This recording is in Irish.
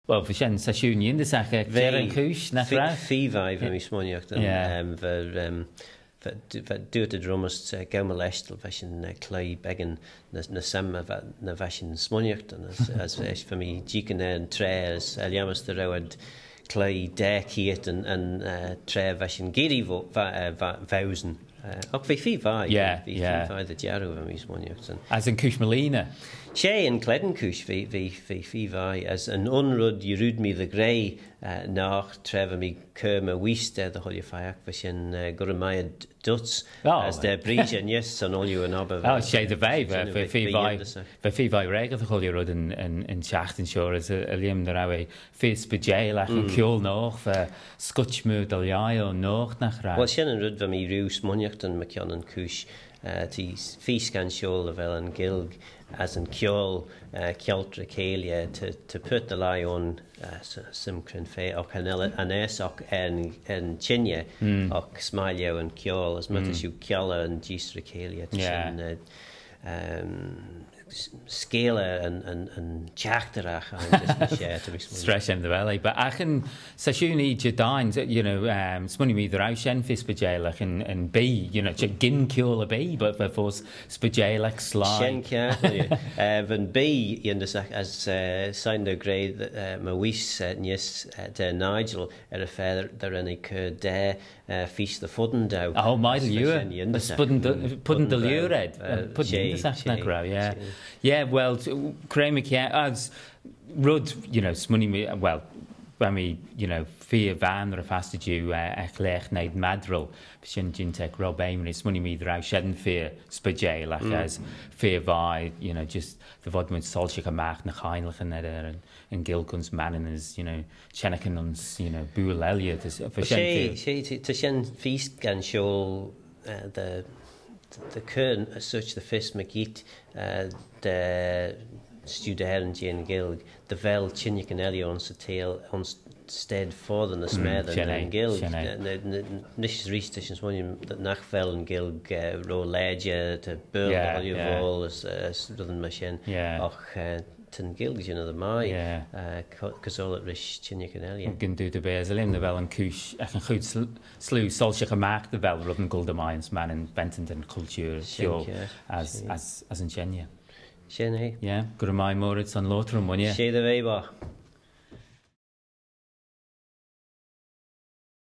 Wel, fy sian, sa siwn i'n dysach Adrian Cooish, na ffra? Fi fy mi smoniacht. Dŵt y dromast Gawne MHK fashion clay began na samma na fashion smoniacht as fy mi jican yn tre as eliamas dy rawad clay dec hiet and tre fashion giri fawsen. Ook fi fai the jarrow fy mi smoniacht. As in Cooish Melina? Sé yn cledyn Cooish fi fai as an onrud you rúd mi the grey nach treffer mi curma wiste the holy fayak fashion gurmaiad duts as de brijan yes on all you and above. Oh, sé the vibe fe fi fai regel the holy rud in chachten shore as a liam the rawe face bejail ach an kiol noch for scotchmood al yaio noch nach ra. Well shen rud for me rús monjachten McKeon and Cooish tí físcan seol a bheith an gilg as an ceol ceoltra céile to put the lie on simcrin fé och an éasach an tinne och smailio an ceol as much as you ceola an gistra céile scale and chachterach stress in the valley but achan sashuni jadines smoney me the raushen fis bejailach and b gin kill a b but for force spejailach slide van b as signed the grade ma wis yes de Nigel a feather there any could feast the fudden down oh my you pudding the lure red pudding the yeah, well, Craig as Rud, smoney me, well, when me, fear van or a fasted you, a clech naid madril, Shin Jintek Rob Aimon, smoney me the shedden fear, spajay, like as fear vi, just the vodman solchik a mach na heinlich and Gilkun's man and his, Chenekanons, Bull Elliot, for to shen feast can show the kern as such the fist McGeet the studer and Jane Gilg the vel chinnik and Elio on tail on stead for the smed and Gilg nish reestations one that nach vel and Gilg ro ledger to burn the vol as southern machine och ten Gilg the mai cause all at rish chinnik and Elio can do the bears lim the vel and Cooish I can goed slew solche gemaakt the vel rubben gold mines man in Benton and culture as in Chenya. Shane, yeah, good my Moritz on Lotrum, one, yeah. Shade the Weber.